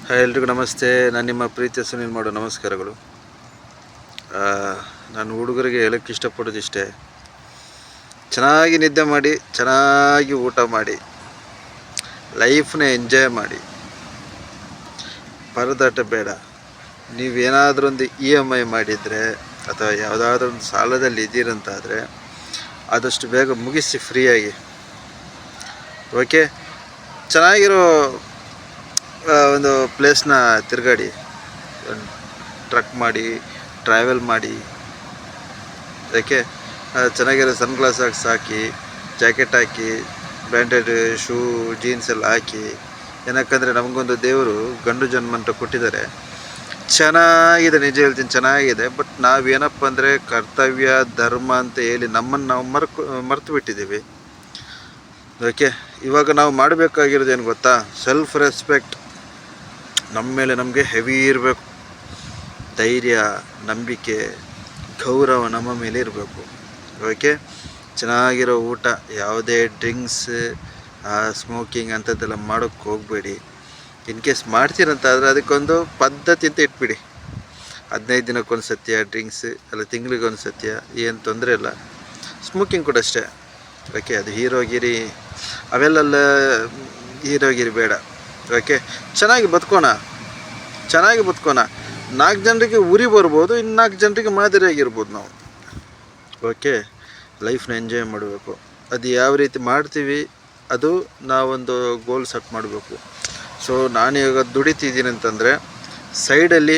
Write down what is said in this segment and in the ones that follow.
Hi, ಎಲ್ರಿಗೂ ನಮಸ್ತೆ. ನಾನು ನಿಮ್ಮ ಪ್ರೀತಿಯ ಸುನೀಲ್ ಮಾಡೋ ನಮಸ್ಕಾರಗಳು. ನಾನು ಹುಡುಗರಿಗೆ ಹೇಳೋಕ್ಕೆ ಇಷ್ಟಪಡೋದಿಷ್ಟೇ, ಚೆನ್ನಾಗಿ ನಿದ್ದೆ ಮಾಡಿ, ಚೆನ್ನಾಗಿ ಊಟ ಮಾಡಿ, ಲೈಫ್ನ ಎಂಜಾಯ್ ಮಾಡಿ. ಪರದಾಟ ಬೇಡ. ನೀವೇನಾದರೂ ಒಂದು EMI ಮಾಡಿದರೆ ಅಥವಾ ಯಾವುದಾದ್ರೂ ಒಂದು ಸಾಲದಲ್ಲಿ ಇದ್ದೀರಂತಾದರೆ ಆದಷ್ಟು ಬೇಗ ಮುಗಿಸಿ ಫ್ರೀಯಾಗಿ. ಓಕೆ, ಚೆನ್ನಾಗಿರೋ ಒಂದು ಪ್ಲೇಸ್ನ ತಿರುಗಾಡಿ, ಟ್ರಕ್ ಮಾಡಿ, ಟ್ರಾವೆಲ್ ಮಾಡಿ. ಯಾಕೆ ಚೆನ್ನಾಗಿರೋ ಸನ್ಗ್ಲಾಸ್ ಹಾಕಿ, ಜಾಕೆಟ್ ಹಾಕಿ, ಬ್ರ್ಯಾಂಡೆಡ್ ಶೂ, ಜೀನ್ಸ್ ಎಲ್ಲ ಹಾಕಿ. ಏನಕ್ಕಂದರೆ ನಮಗೊಂದು ದೇವರು ಗಂಡು ಜನ್ಮ ಅಂತ ಕೊಟ್ಟಿದ್ದಾರೆ. ಚೆನ್ನಾಗಿದೆ, ನಿಜ ಹೇಳ್ತೀನಿ, ಚೆನ್ನಾಗಿದೆ. ಬಟ್ ನಾವೇನಪ್ಪ ಅಂದರೆ ಕರ್ತವ್ಯ ಧರ್ಮ ಅಂತ ಹೇಳಿ ನಮ್ಮನ್ನು ನಾವು ಮರೆತು ಬಿಟ್ಟಿದ್ದೀವಿ. ಓಕೆ, ಇವಾಗ ನಾವು ಮಾಡಬೇಕಾಗಿರೋದು ಏನು ಗೊತ್ತಾ? Self respect. ನಮ್ಮ ಮೇಲೆ ನಮಗೆ ಹೆವಿ ಇರಬೇಕು. ಧೈರ್ಯ, ನಂಬಿಕೆ, ಗೌರವ ನಮ್ಮ ಮೇಲೆ ಇರಬೇಕು. ಓಕೆ, ಚೆನ್ನಾಗಿರೋ ಊಟ, ಯಾವುದೇ ಡ್ರಿಂಕ್ಸ್, ಸ್ಮೋಕಿಂಗ್ ಅಂಥದ್ದೆಲ್ಲ ಮಾಡೋಕ್ಕೆ ಹೋಗಬೇಡಿ. ಇನ್ ಕೇಸ್ ಮಾಡ್ತೀರಂತಾದರೆ ಅದಕ್ಕೊಂದು ಪದ್ಧತಿ ಅಂತ ಇಟ್ಬಿಡಿ. 15 ದಿನಕ್ಕೊಂದು ಸತ್ಯ ಡ್ರಿಂಕ್ಸ್, ಅಲ್ಲ ತಿಂಗಳಿಗೊಂದು ಸತ್ಯ, ಏನು ತೊಂದರೆ ಇಲ್ಲ. ಸ್ಮೋಕಿಂಗ್ ಕೂಡ ಅಷ್ಟೇ. ಓಕೆ, ಅದು ಹೀರೋಗಿರಿ ಅವೆಲ್ಲ ಹೀರೋಗಿರಿ ಬೇಡ. ಓಕೆ, ಚೆನ್ನಾಗಿ ಬದುಕೋಣ. 4 ಜನರಿಗೆ ಉರಿ ಬರ್ಬೋದು, ಇನ್ನು 4 ಜನರಿಗೆ ಮಾದರಿಯಾಗಿರ್ಬೋದು ನಾವು. ಓಕೆ, ಲೈಫ್ನ ಎಂಜಾಯ್ ಮಾಡಬೇಕು. ಅದು ಯಾವ ರೀತಿ ಮಾಡ್ತೀವಿ, ಅದು ನಾವೊಂದು ಗೋಲ್ ಸೆಟ್ ಮಾಡಬೇಕು. ಸೊ ನಾನು ಇವಾಗ ದುಡಿತಿದ್ದೀನಿ ಅಂತಂದರೆ ಸೈಡಲ್ಲಿ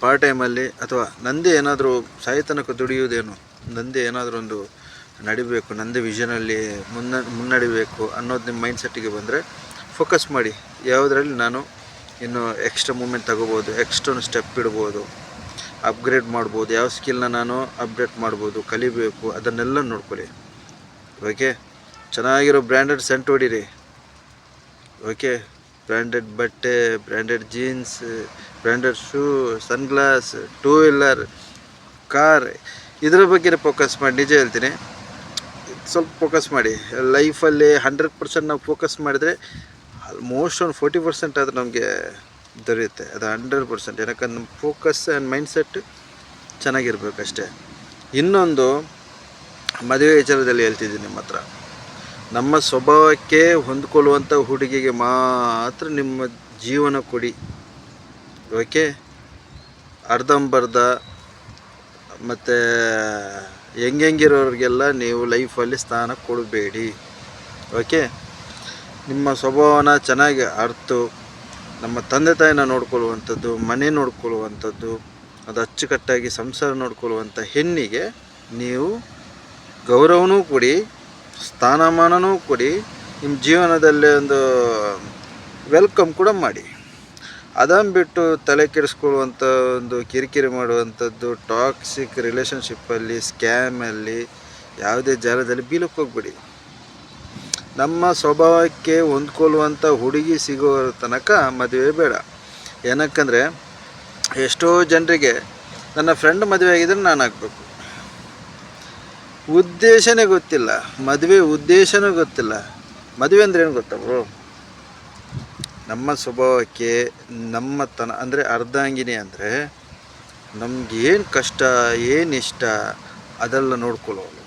ಪಾರ್ಟ್ ಟೈಮಲ್ಲಿ ಅಥವಾ ನಂದೇ ಏನಾದರೂ ಸಾಯತನಕ ದುಡಿಯೋದೇನು, ನಂದೇ ಏನಾದರೂ ಒಂದು ನಡಿಬೇಕು, ನಂದೇ ವಿಷನಲ್ಲಿ ಮುನ್ನಡಿಬೇಕು ಅನ್ನೋದು ನಿಮ್ಮ ಮೈಂಡ್ ಸೆಟ್ಟಿಗೆ ಬಂದರೆ ಫೋಕಸ್ ಮಾಡಿ. ಯಾವುದರಲ್ಲಿ ನಾನು ಇನ್ನು ಎಕ್ಸ್ಟ್ರಾ ಮೂಮೆಂಟ್ ತಗೋಬೋದು, ಎಕ್ಸ್ಟ್ರಾ ಸ್ಟೆಪ್ ಇಡ್ಬೋದು, ಅಪ್ಗ್ರೇಡ್ ಮಾಡ್ಬೋದು, ಯಾವ ಸ್ಕಿಲ್ನ ನಾನು ಅಪ್ಡೇಟ್ ಮಾಡ್ಬೋದು, ಕಲಿಬೇಕು, ಅದನ್ನೆಲ್ಲ ನೋಡ್ಕೊಳ್ಳಿ. ಓಕೆ, ಚೆನ್ನಾಗಿರೋ ಬ್ರ್ಯಾಂಡೆಡ್ ಸೆಂಟ್ ಹೊಡೀರಿ. ಓಕೆ, ಬ್ರ್ಯಾಂಡೆಡ್ ಬಟ್ಟೆ, branded jeans, branded shoe, sunglass, 2 wheeler, car, ಇದರ ಬಗ್ಗೆ ಫೋಕಸ್ ಮಾಡಿ. ನಿಜ ಹೇಳ್ತೀನಿ, ಸ್ವಲ್ಪ ಫೋಕಸ್ ಮಾಡಿ. ಲೈಫಲ್ಲಿ 100% ನಾವು ಫೋಕಸ್ ಮಾಡಿದರೆ ಆಲ್ಮೋಸ್ಟ್ ಒಂದು 40% ಆದರೂ ನಮಗೆ ದೊರೆಯುತ್ತೆ. ಅದು 100%. ಯಾಕಂದ್ರೆ ನಮ್ಮ ಫೋಕಸ್ ಆ್ಯಂಡ್ ಮೈಂಡ್ಸೆಟ್ ಚೆನ್ನಾಗಿರ್ಬೇಕಷ್ಟೇ. ಇನ್ನೊಂದು ಮದುವೆ ವಿಚಾರದಲ್ಲಿ ಹೇಳ್ತಿದ್ದೀನಿ ನಿಮ್ಮ ಹತ್ರ. ನಮ್ಮ ಸ್ವಭಾವಕ್ಕೆ ಹೊಂದ್ಕೊಳ್ಳುವಂಥ ಹುಡುಗಿಗೆ ಮಾತ್ರ ನಿಮ್ಮ ಜೀವನ ಕೊಡಿ. ಓಕೆ, ಅರ್ಧಂಬರ್ಧ ಮತ್ತು ಹೆಂಗಿರೋರಿಗೆಲ್ಲ ನೀವು ಲೈಫಲ್ಲಿ ಸ್ಥಾನ ಕೊಡಬೇಡಿ. ಓಕೆ, ನಿಮ್ಮ ಸ್ವಭಾವನ ಚೆನ್ನಾಗಿ ಅರ್ತು ನಮ್ಮ ತಂದೆ ತಾಯಿನ ನೋಡ್ಕೊಳ್ಳುವಂಥದ್ದು, ಮನೆ ನೋಡ್ಕೊಳ್ಳುವಂಥದ್ದು, ಅದು ಅಚ್ಚುಕಟ್ಟಾಗಿ ಸಂಸಾರ ನೋಡ್ಕೊಳ್ಳುವಂಥ ಹೆಣ್ಣಿಗೆ ನೀವು ಗೌರವನೂ ಕೊಡಿ, ಸ್ಥಾನಮಾನನೂ ಕೊಡಿ, ನಿಮ್ಮ ಜೀವನದಲ್ಲೇ ಒಂದು ವೆಲ್ಕಮ್ ಕೂಡ ಮಾಡಿ. ಅದನ್ನು ಬಿಟ್ಟು ತಲೆ ಕೆಡಿಸ್ಕೊಳ್ಳುವಂಥ ಒಂದು ಕಿರಿಕಿರಿ ಮಾಡುವಂಥದ್ದು, ಟಾಕ್ಸಿಕ್ ರಿಲೇಷನ್ಶಿಪ್ಪಲ್ಲಿ, ಸ್ಕ್ಯಾಮಲ್ಲಿ, ಯಾವುದೇ ಜಾಲದಲ್ಲಿ ಬೀಳಕ್ಕೆ ಹೋಗ್ಬೇಡಿ. ನಮ್ಮ ಸ್ವಭಾವಕ್ಕೆ ಹೊಂದ್ಕೊಳ್ಳುವಂಥ ಹುಡುಗಿ ಸಿಗೋ ತನಕ ಮದುವೆ ಬೇಡ. ಏನಕ್ಕಂದರೆ ಎಷ್ಟೋ ಜನರಿಗೆ ನನ್ನ ಫ್ರೆಂಡ್ ಮದುವೆ ಆಗಿದ್ರೆ ನಾನು ಆಗಬೇಕು, ಉದ್ದೇಶನೇ ಗೊತ್ತಿಲ್ಲ, ಮದುವೆ ಉದ್ದೇಶನೂ ಗೊತ್ತಿಲ್ಲ. ಮದುವೆ ಅಂದರೆ ಏನು ಗೊತ್ತಾ ಬ್ರೋ? ನಮ್ಮ ಸ್ವಭಾವಕ್ಕೆ ಅಂದರೆ ಅರ್ಧಾಂಗಿನಿ ಅಂದರೆ ನಮಗೇನು ಕಷ್ಟ, ಏನು ಇಷ್ಟ ಅದೆಲ್ಲ ನೋಡ್ಕೊಳ್ಳೋಳು.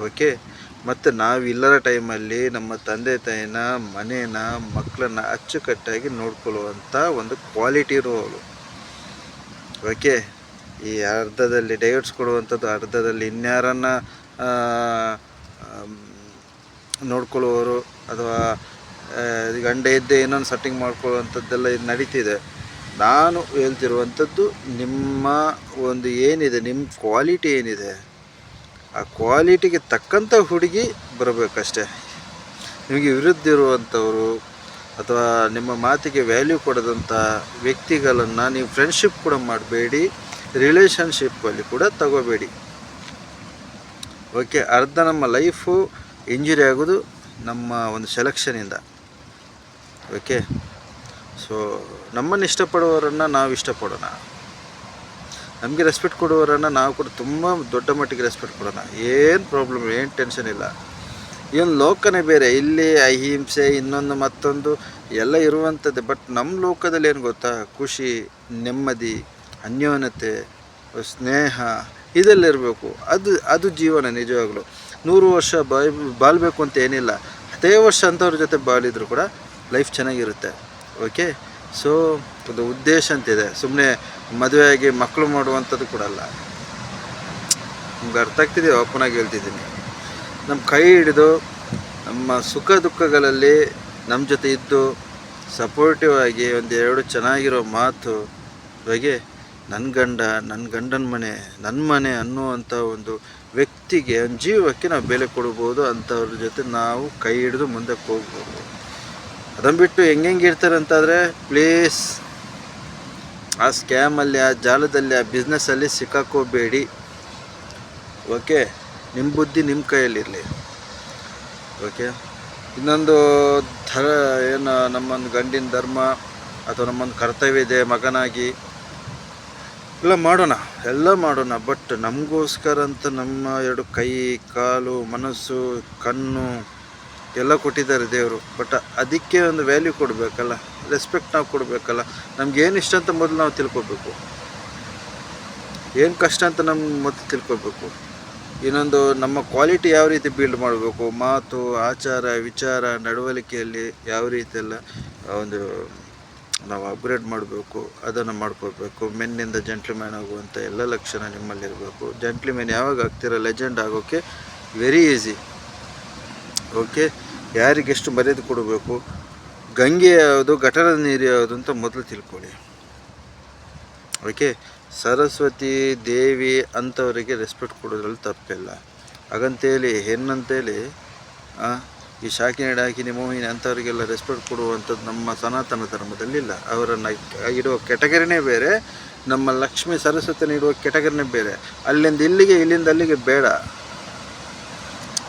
ಓಕೆ, ಮತ್ತು ನಾವಿಲ್ಲದ ಟೈಮಲ್ಲಿ ನಮ್ಮ ತಂದೆ ತಾಯಿನ, ಮನೇನ, ಮಕ್ಕಳನ್ನ ಅಚ್ಚುಕಟ್ಟಾಗಿ ನೋಡ್ಕೊಳ್ಳುವಂಥ ಒಂದು ಕ್ವಾಲಿಟಿ ಇರೋಳು. ಓಕೆ, ಈ ಅರ್ಧದಲ್ಲಿ ಡೈವರ್ಸ್ ಕೊಡುವಂಥದ್ದು, ಅರ್ಧದಲ್ಲಿ ಇನ್ಯಾರನ್ನ ನೋಡ್ಕೊಳ್ಳುವವರು, ಅಥವಾ ಗಂಡ ಇದ್ದೇ ಇನ್ನೊಂದು ಸೆಟ್ಟಿಂಗ್ ಮಾಡ್ಕೊಳ್ಳುವಂಥದ್ದೆಲ್ಲ ಇದು ನಡೀತಿದೆ. ನಾನು ಹೇಳ್ತಿರುವಂಥದ್ದು ನಿಮ್ಮ ಒಂದು ಏನಿದೆ, ನಿಮ್ಮ ಕ್ವಾಲಿಟಿ ಏನಿದೆ, ಆ ಕ್ವಾಲಿಟಿಗೆ ತಕ್ಕಂಥ ಹುಡುಗಿ ಬರಬೇಕಷ್ಟೆ. ನಿಮಗೆ ವಿರುದ್ಧ ಇರುವಂಥವರು ಅಥವಾ ನಿಮ್ಮ ಮಾತಿಗೆ ವ್ಯಾಲ್ಯೂ ಕೊಡದಂಥ ವ್ಯಕ್ತಿಗಳನ್ನು ನೀವು ಫ್ರೆಂಡ್ಶಿಪ್ ಕೂಡ ಮಾಡಬೇಡಿ, ರಿಲೇಷನ್ಶಿಪ್ಪಲ್ಲಿ ಕೂಡ ತಗೋಬೇಡಿ. ಓಕೆ, ಅರ್ಧ ನಮ್ಮ ಲೈಫು ಇಂಜುರಿ ಆಗೋದು ನಮ್ಮ ಒಂದು ಸೆಲೆಕ್ಷನಿಂದ. ಓಕೆ, ಸೊ ನಮ್ಮನ್ನು ಇಷ್ಟಪಡುವವರನ್ನು ನಾವು ಇಷ್ಟಪಡೋಣ, ನಮಗೆ ರೆಸ್ಪೆಕ್ಟ್ ಕೊಡುವವರನ್ನು ನಾವು ಕೂಡ ತುಂಬ ದೊಡ್ಡ ಮಟ್ಟಿಗೆ ರೆಸ್ಪೆಕ್ಟ್ ಕೊಡೋಣ. ಏನು ಪ್ರಾಬ್ಲಮ್, ಏನು ಟೆನ್ಷನ್ ಇಲ್ಲ. ಏನು ಲೋಕನೇ ಬೇರೆ. ಇಲ್ಲಿ ಅಹಿಂಸೆ ಇನ್ನೊಂದು ಮತ್ತೊಂದು ಎಲ್ಲ ಇರುವಂಥದ್ದೇ. ಬಟ್ ನಮ್ಮ ಲೋಕದಲ್ಲಿ ಏನು ಗೊತ್ತಾ, ಖುಷಿ, ನೆಮ್ಮದಿ, ಅನ್ಯೋನ್ಯತೆ, ಸ್ನೇಹ ಇದೆಲ್ಲಿರಬೇಕು. ಅದು ಜೀವನ ನಿಜವಾಗ್ಲೂ. 100 ವರ್ಷ ಬಾಳಬೇಕು ಅಂತ ಏನಿಲ್ಲ. 10 ವರ್ಷ ಅಂಥವ್ರ ಜೊತೆ ಬಾಳಿದ್ರು ಕೂಡ ಲೈಫ್ ಚೆನ್ನಾಗಿರುತ್ತೆ. ಓಕೆ. ಸೊ ಒಂದು ಉದ್ದೇಶ ಅಂತಿದೆ. ಸುಮ್ಮನೆ ಮದುವೆಯಾಗಿ ಮಕ್ಕಳು ಮಾಡುವಂಥದ್ದು ಕೂಡ ಅಲ್ಲ. ನಿಮ್ಗೆ ಅರ್ಥ ಆಗ್ತಿದೆಯೋ? ಓಪನಾಗಿ ಹೇಳ್ತಿದ್ದೀನಿ. ನಮ್ಮ ಕೈ ಹಿಡಿದು ನಮ್ಮ ಸುಖ ದುಃಖಗಳಲ್ಲಿ ನಮ್ಮ ಜೊತೆ ಇದ್ದು ಸಪೋರ್ಟಿವ್ ಆಗಿ 1-2 ಚೆನ್ನಾಗಿರೋ ಮಾತು ಬಗ್ಗೆ ನನ್ನ ಗಂಡ, ನನ್ನ ಗಂಡನ ಮನೆ, ನನ್ನ ಮನೆ ಅನ್ನುವಂಥ ಒಂದು ವ್ಯಕ್ತಿಗೆ, ಒಂದು ಜೀವಕ್ಕೆ ನಾವು ಬೆಲೆ ಕೊಡ್ಬೋದು. ಅಂಥವ್ರ ಜೊತೆ ನಾವು ಕೈ ಹಿಡಿದು ಮುಂದಕ್ಕೆ ಹೋಗ್ಬೋದು. ಅದನ್ನು ಬಿಟ್ಟು ಹೆಂಗೆ ಇರ್ತಾರೆ ಅಂತಾದರೆ ಪ್ಲೀಸ್ ಆ ಸ್ಕ್ಯಾಮಲ್ಲಿ, ಆ ಜಾಲದಲ್ಲಿ, ಆ ಬಿಸ್ನೆಸ್ಸಲ್ಲಿ ಸಿಕ್ಕಾಕೋಬೇಡಿ. ಓಕೆ. ನಿಮ್ಮ ಬುದ್ಧಿ ನಿಮ್ಮ ಕೈಯಲ್ಲಿರಲಿ. ಓಕೆ. ಇನ್ನೊಂದು ಏನು ನಮ್ಮೊಂದು ಗಂಡಿನ ಧರ್ಮ ಅಥವಾ ನಮ್ಮೊಂದು ಕರ್ತವ್ಯ ಇದೆ ಮಗನಾಗಿ, ಎಲ್ಲ ಮಾಡೋಣ. ಬಟ್ ನಮಗೋಸ್ಕರ ಅಂತ ನಮ್ಮ 2 ಕೈ, ಕಾಲು, ಮನಸ್ಸು, ಕಣ್ಣು ಎಲ್ಲ ಕೊಟ್ಟಿದ್ದಾರೆ ದೇವರು. ಬಟ್ ಅದಕ್ಕೆ ಒಂದು ವ್ಯಾಲ್ಯೂ ಕೊಡಬೇಕಲ್ಲ, ರೆಸ್ಪೆಕ್ಟ್ ನಾವು ಕೊಡಬೇಕಲ್ಲ. ನಮ್ಗೇನು ಇಷ್ಟ ಅಂತ ಮೊದಲು ನಾವು ತಿಳ್ಕೊಬೇಕು, ಏನು ಕಷ್ಟ ಅಂತ ನಮ್ಗೆ ಮೊದಲು ತಿಳ್ಕೊಬೇಕು. ಇನ್ನೊಂದು ನಮ್ಮ ಕ್ವಾಲಿಟಿ ಯಾವ ರೀತಿ ಬಿಲ್ಡ್ ಮಾಡಬೇಕು, ಮಾತು, ಆಚಾರ, ವಿಚಾರ, ನಡವಳಿಕೆಯಲ್ಲಿ ಯಾವ ರೀತಿಯೆಲ್ಲ ಒಂದು ನಾವು ಅಪ್ಗ್ರೇಡ್ ಮಾಡಬೇಕು, ಅದನ್ನು ಮಾಡ್ಕೋಬೇಕು. ಮೆನ್ನಿಂದ ಜೆಂಟ್ಲ್ಮ್ಯಾನ್ ಆಗುವಂಥ ಎಲ್ಲ ಲಕ್ಷಣ ನಿಮ್ಮಲ್ಲಿರಬೇಕು. ಜೆಂಟ್ಲ್ಮ್ಯಾನ್ ಯಾವಾಗ ಆಗ್ತೀರ, ಲೆಜೆಂಡ್ ಆಗೋಕ್ಕೆ ವೆರಿ ಈಸಿ. ಓಕೆ. ಯಾರಿಗೆಷ್ಟು ಮರ್ಯಾದೆ ಕೊಡಬೇಕು, ಗಂಗೆ ಯಾವುದು, ಗಟರದ ನೀರು ಯಾವುದು ಅಂತ ಮೊದಲು ತಿಳ್ಕೊಳ್ಳಿ. ಓಕೆ. ಸರಸ್ವತಿ ದೇವಿ ಅಂಥವರಿಗೆ ರೆಸ್ಪೆಕ್ಟ್ ಕೊಡೋದ್ರಲ್ಲಿ ತಪ್ಪಿಲ್ಲ. ಹಾಗಂತೇಳಿ ಹೆಣ್ಣಂತೇಳಿ ಈ ಶಾಕಿನಿ ಡಾಕಿನಿ ಮೋಹಿನಿ ಅಂಥವ್ರಿಗೆಲ್ಲ ರೆಸ್ಪೆಕ್ಟ್ ಕೊಡುವಂಥದ್ದು ನಮ್ಮ ಸನಾತನ ಧರ್ಮದಲ್ಲಿಲ್ಲ. ಅವರನ್ನು ಇಡುವ ಕೆಟಗರಿನೇ ಬೇರೆ, ನಮ್ಮ ಲಕ್ಷ್ಮೀ ಸರಸ್ವತಿನ ಇಡುವ ಕೆಟಗರಿನೇ ಬೇರೆ. ಅಲ್ಲಿಂದ ಇಲ್ಲಿಗೆ, ಇಲ್ಲಿಂದ ಅಲ್ಲಿಗೆ ಬೇಡ.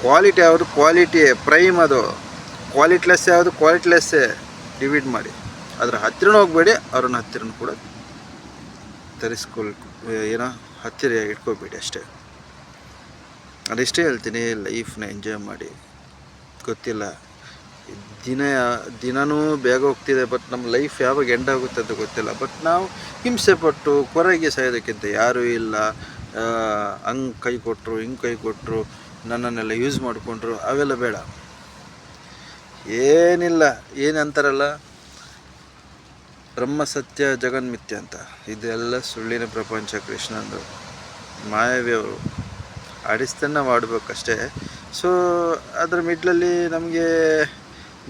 ಕ್ವಾಲಿಟಿ ಯಾವುದು, ಕ್ವಾಲಿಟಿಯೇ ಪ್ರೈಮ್. ಅದು ಕ್ವಾಲಿಟಿಲೆಸ್ ಯಾವುದು, ಕ್ವಾಲಿಟಿಲೆಸ್ಸೇ ಡಿವೈಡ್ ಮಾಡಿ. ಅದರ ಹತ್ತಿರನೂ ಹೋಗಬೇಡಿ, ಅವ್ರನ್ನ ಹತ್ತಿರನೂ ಕೂಡ ಹತ್ತಿರ ಇಟ್ಕೋಬೇಡಿ ಅಷ್ಟೇ. ಅದಿಷ್ಟೇ ಹೇಳ್ತೀನಿ. ಲೈಫ್ನ ಎಂಜಾಯ್ ಮಾಡಿ. ಗೊತ್ತಿಲ್ಲ, ದಿನವೂ ಬೇಗ ಹೋಗ್ತಿದೆ. ಬಟ್ ನಮ್ಮ ಲೈಫ್ ಯಾವಾಗ ಎಂಡ್ ಆಗುತ್ತೆ ಅಂತ ಗೊತ್ತಿಲ್ಲ. ಬಟ್ ನಾವು ಹಿಂಸೆ ಪಟ್ಟು ಕೊರಗೆ ಸಾಯೋದಕ್ಕಿಂತ ಯಾರೂ ಇಲ್ಲ, ಹಂಗೆ ಕೈ ಕೊಟ್ಟರು, ಹಿಂಗೆ ಕೈ ಕೊಟ್ಟರು, ನನ್ನನ್ನೆಲ್ಲ ಯೂಸ್ ಮಾಡಿಕೊಂಡ್ರು, ಅವೆಲ್ಲ ಬೇಡ. ಏನಿಲ್ಲ, ಏನಂತಾರಲ್ಲ, ಬ್ರಹ್ಮ ಸತ್ಯ ಜಗನ್ಮಿಥ್ಯ ಅಂತ, ಇದೆಲ್ಲ ಸುಳ್ಳಿನ ಪ್ರಪಂಚ. ಕೃಷ್ಣಂದು ಮಾಯಾವಿ ಅವರು ಆಡಿಸ್ತೇನೆ, ನಾವು ಆಡ್ಬೇಕಷ್ಟೇ. ಸೊ ಅದರ ಮಿಡ್ಲಲ್ಲಿ ನಮಗೆ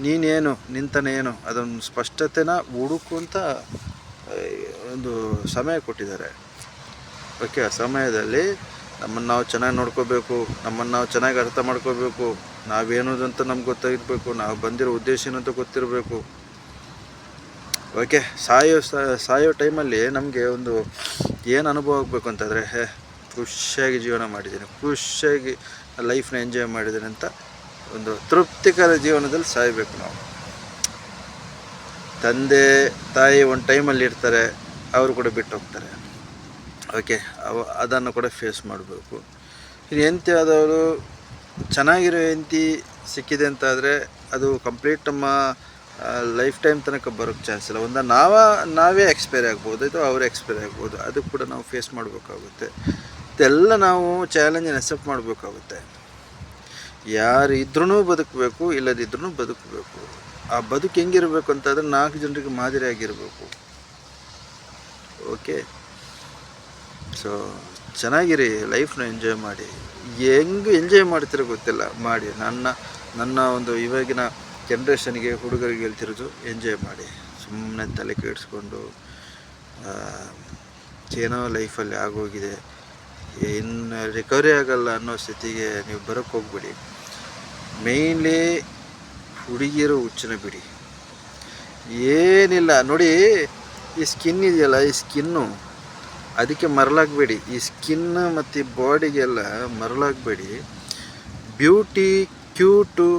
ನೀನೇನು, ನಿಂತನೇ ಏನು, ಅದೊಂದು ಸ್ಪಷ್ಟತೆನ ಹುಡುಕುವಂಥ ಒಂದು ಸಮಯ ಕೊಟ್ಟಿದ್ದಾರೆ. ಓಕೆ. ಆ ಸಮಯದಲ್ಲಿ ನಮ್ಮನ್ನು ನಾವು ಚೆನ್ನಾಗಿ ನೋಡ್ಕೋಬೇಕು, ನಮ್ಮನ್ನು ನಾವು ಚೆನ್ನಾಗಿ ಅರ್ಥ ಮಾಡ್ಕೋಬೇಕು, ನಾವೇನೋದು ಅಂತ ನಮ್ಗೆ ಗೊತ್ತಾಗಿರಬೇಕು, ನಾವು ಬಂದಿರೋ ಉದ್ದೇಶ ಏನಂತ ಗೊತ್ತಿರಬೇಕು. ಓಕೆ. ಸಾಯೋ ಟೈಮಲ್ಲಿ ನಮಗೆ ಒಂದು ಏನು ಅನುಭವ ಆಗಬೇಕು ಅಂತಂದರೆ, ಖುಷಿಯಾಗಿ ಜೀವನ ಮಾಡಿದ್ದೀನಿ, ಖುಷಿಯಾಗಿ ಲೈಫ್ನ ಎಂಜಾಯ್ ಮಾಡಿದ್ದೀನಿ ಅಂತ ಒಂದು ತೃಪ್ತಿಕರ ಜೀವನದಲ್ಲಿ ಸಾಯಬೇಕು ನಾವು. ತಂದೆ ತಾಯಿ ಒಂದು ಟೈಮಲ್ಲಿ ಇರ್ತಾರೆ, ಅವರು ಕೂಡ ಬಿಟ್ಟು ಹೋಗ್ತಾರೆ. ಓಕೆ. ಅದನ್ನು ಕೂಡ ಫೇಸ್ ಮಾಡಬೇಕು. ಇನ್ನು ಹೆಂಡತಿ ಆದವರು ಚೆನ್ನಾಗಿರೋ ಹೆಂಡತಿ ಸಿಕ್ಕಿದೆ ಅಂತಾದರೆ ಅದು ಕಂಪ್ಲೀಟ್ ನಮ್ಮ ಲೈಫ್ ಟೈಮ್ ತನಕ ಬರೋಕ್ಕೆ ಚಾನ್ಸ್ ಇಲ್ಲ. ನಾವೇ ಎಕ್ಸ್ಪೈರ್ ಆಗ್ಬೋದು, ಇದು ಅವರೇ ಎಕ್ಸ್ಪೈರ್ ಆಗ್ಬೋದು. ಅದು ಕೂಡ ನಾವು ಫೇಸ್ ಮಾಡಬೇಕಾಗುತ್ತೆ. ಇದೆಲ್ಲ ನಾವು ಚಾಲೆಂಜನ್ನು ಅಕ್ಸೆಪ್ಟ್ ಮಾಡಬೇಕಾಗುತ್ತೆ. ಯಾರು ಇದ್ರೂ ಬದುಕಬೇಕು, ಇಲ್ಲದಿದ್ರೂ ಬದುಕಬೇಕು. ಆ ಬದುಕು ಹೆಂಗಿರಬೇಕು ಅಂತಂದರೆ 4 ಜನರಿಗೆ ಮಾದರಿಯಾಗಿರಬೇಕು. ಓಕೆ. ಸೊ ಚೆನ್ನಾಗಿರಿ, ಲೈಫ್ನ ಎಂಜಾಯ್ ಮಾಡಿ. ಹೆಂಗೆ ಎಂಜಾಯ್ ಮಾಡ್ತಿರೋ ಗೊತ್ತಿಲ್ಲ, ಮಾಡಿ. ನನ್ನ ಒಂದು ಇವಾಗಿನ ಜನ್ರೇಷನ್ಗೆ, ಹುಡುಗರಿಗೆ ಹೇಳ್ತಿರೋದು, ಎಂಜಾಯ್ ಮಾಡಿ. ಸುಮ್ಮನೆ ತಲೆ ಕೆಡಿಸ್ಕೊಂಡು ಏನೋ ಲೈಫಲ್ಲಿ ಆಗೋಗಿದೆ, ಇನ್ನು ರಿಕವರಿ ಆಗಲ್ಲ ಅನ್ನೋ ಸ್ಥಿತಿಗೆ ನೀವು ಬರೋಕ್ಕೆ ಹೋಗ್ಬೇಡಿ. ಮೇಯ್ನ್ಲಿ ಹುಡುಗಿಯರು ಹುಚ್ಚನ ಬಿಡಿ. ಏನಿಲ್ಲ ನೋಡಿ, ಈ ಸ್ಕಿನ್ ಇದೆಯಲ್ಲ, ಈ ಸ್ಕಿನ್ನು ಅದಕ್ಕೆ ಮರಳಾಗಬೇಡಿ. ಈ ಸ್ಕಿನ್ನು ಮತ್ತು ಈ ಬಾಡಿಗೆಲ್ಲ ಮರಳಾಗಬೇಡಿ. ಬ್ಯೂಟಿ, ಕ್ಯೂಟು,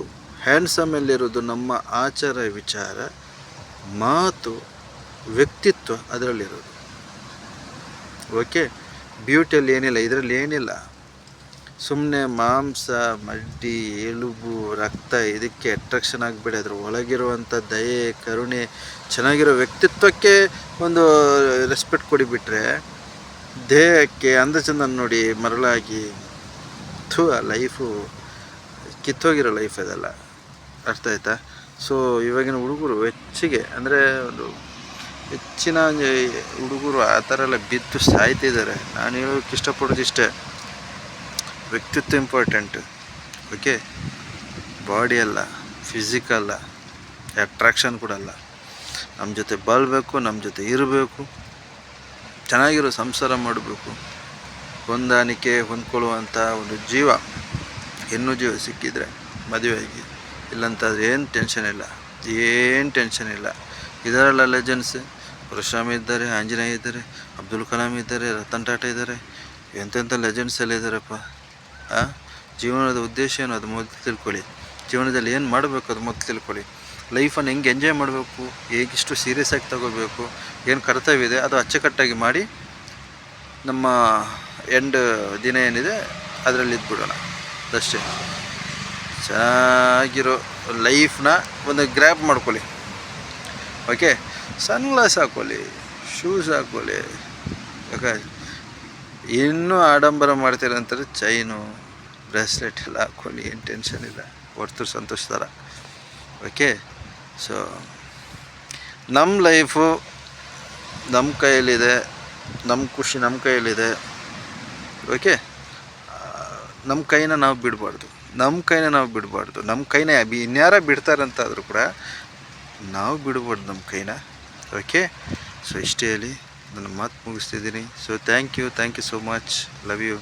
ಹ್ಯಾಂಡ್ಸಮಲ್ಲಿರೋದು ನಮ್ಮ ಆಚಾರ, ವಿಚಾರ, ಮಾತು, ವ್ಯಕ್ತಿತ್ವ ಅದರಲ್ಲಿರೋದು. ಓಕೆ. ಬ್ಯೂಟಿಯಲ್ಲಿ ಏನಿಲ್ಲ, ಇದರಲ್ಲಿ ಏನಿಲ್ಲ. ಸುಮ್ಮನೆ ಮಾಂಸ ಮಡ್ಡಿ ಎಲುಬು ರಕ್ತ ಇದಕ್ಕೆ ಅಟ್ರಾಕ್ಷನ್ ಆಗಿಬಿಡಿ. ಅದ್ರ ಒಳಗಿರುವಂಥ ದಯೆ ಕರುಣೆ ಚೆನ್ನಾಗಿರೋ ವ್ಯಕ್ತಿತ್ವಕ್ಕೆ ಒಂದು ರೆಸ್ಪೆಕ್ಟ್ ಕೊಡಿಬಿಟ್ರೆ, ದೇಹಕ್ಕೆ ಅಂದ ಚಂದ ನೋಡಿ ಮರಳಾಗಿ ಆ ಲೈಫು ಕಿತ್ತೋಗಿರೋ ಲೈಫ್ ಅದೆಲ್ಲ. ಅರ್ಥ ಆಯ್ತಾ? ಸೊ ಇವಾಗಿನ ಹುಡುಗರು ಹೆಚ್ಚಿಗೆ ಅಂದರೆ ಒಂದು ಹೆಚ್ಚಿನ ಹುಡುಗರು ಆ ಥರ ಎಲ್ಲ ಬಿದ್ದು ಸಾಯ್ತಿದ್ದಾರೆ. ನಾನು ಹೇಳೋಕ್ಕೆ ಇಷ್ಟಪಡೋದು ಇಷ್ಟೇ, ವ್ಯಕ್ತಿತ್ವ ಇಂಪಾರ್ಟೆಂಟು. ಓಕೆ, ಬಾಡಿ ಅಲ್ಲ, ಫಿಸಿಕಲ್ಲ, ಅಟ್ರಾಕ್ಷನ್ ಕೂಡ ಅಲ್ಲ. ನಮ್ಮ ಜೊತೆ ಬಾಳ್ಬೇಕು, ನಮ್ಮ ಜೊತೆ ಇರಬೇಕು, ಚೆನ್ನಾಗಿರೋ ಸಂಸಾರ ಮಾಡಬೇಕು, ಹೊಂದಾಣಿಕೆ ಹೊಂದ್ಕೊಳ್ಳುವಂಥ ಒಂದು ಜೀವ, ಹೆಣ್ಣು ಜೀವ ಸಿಕ್ಕಿದರೆ ಮದುವೆಯಾಗಿ. ಇಲ್ಲಂತಾದ್ರೆ ಏನು ಟೆನ್ಷನ್ ಇಲ್ಲ. ಇದರಲ್ಲ ಲೆಜೆಂಡ್ಸ್. ಪರಶುರಾಮ ಇದ್ದಾರೆ, ಆಂಜನೇಯ ಇದ್ದಾರೆ, ಅಬ್ದುಲ್ ಕಲಾಂ ಇದ್ದಾರೆ, ರತನ್ ಟಾಟಾ ಇದ್ದಾರೆ, ಎಂತೆಂಥ ಲೆಜೆಂಡ್ಸ್ ಎಲ್ಲ ಇದ್ದಾರಪ್ಪ. ಜೀವನದ ಉದ್ದೇಶ ಏನು ಅದು ಮೊದಲು ತಿಳ್ಕೊಳ್ಳಿ. ಜೀವನದಲ್ಲಿ ಏನು ಮಾಡಬೇಕು ಅದು ಮೊದಲು ತಿಳ್ಕೊಳ್ಳಿ. ಲೈಫನ್ನು ಹೆಂಗೆ ಎಂಜಾಯ್ ಮಾಡಬೇಕು, ಹೇಗಿಷ್ಟು ಸೀರಿಯಸ್ ಆಗಿ ತಗೋಬೇಕು, ಏನು ಕರ್ತವ್ಯ ಇದೆ ಅದು ಅಚ್ಚುಕಟ್ಟಾಗಿ ಮಾಡಿ ನಮ್ಮ ಎಂಡ್ ದಿನ ಏನಿದೆ ಅದರಲ್ಲಿ ಇದ್ಬಿಡೋಣ ಅಷ್ಟೇ. ಚೆನ್ನಾಗಿರೋ ಲೈಫ್ನ ಒಂದು ಗ್ರ್ಯಾಬ್ ಮಾಡ್ಕೊಳ್ಳಿ. ಓಕೆ, ಸನ್ಗ್ಲಾಸ್ ಹಾಕ್ಕೊಳ್ಳಿ, ಶೂಸ್ ಹಾಕ್ಕೊಳ್ಳಿ. ಓಕೆ, ಇನ್ನೂ ಆಡಂಬರ ಮಾಡ್ತೀರ ಅಂತಾರೆ, ಚೈನು ಬ್ರೇಸ್ಲೆಟ್ ಎಲ್ಲ ಹಾಕ್ಕೊಳ್ಳಿ, ಏನು ಟೆನ್ಷನ್ ಇಲ್ಲ, ಹೊರ್ತು ಸಂತೋಷ ಥರ. ಓಕೆ, ಸೊ ನಮ್ಮ ಲೈಫು ನಮ್ಮ ಕೈಯಲ್ಲಿದೆ, ನಮ್ಮ ಖುಷಿ ನಮ್ಮ ಕೈಯಲ್ಲಿದೆ. ಓಕೆ, ನಮ್ಮ ಕೈನ ನಾವು ಬಿಡಬಾರ್ದು. ನಮ್ಮ ಕೈನ ಇನ್ಯಾರ ಬಿಡ್ತಾರಂತಾದರೂ ಕೂಡ ನಾವು ಬಿಡಬಾರ್ದು ನಮ್ಮ ಕೈನ. ಓಕೆ, ಸೊ ಇಷ್ಟೇ ಹೇಳಿ ನನ್ನ ಮಾತು ಮುಗಿಸ್ತಿದ್ದೀನಿ. So thank you so much, love you.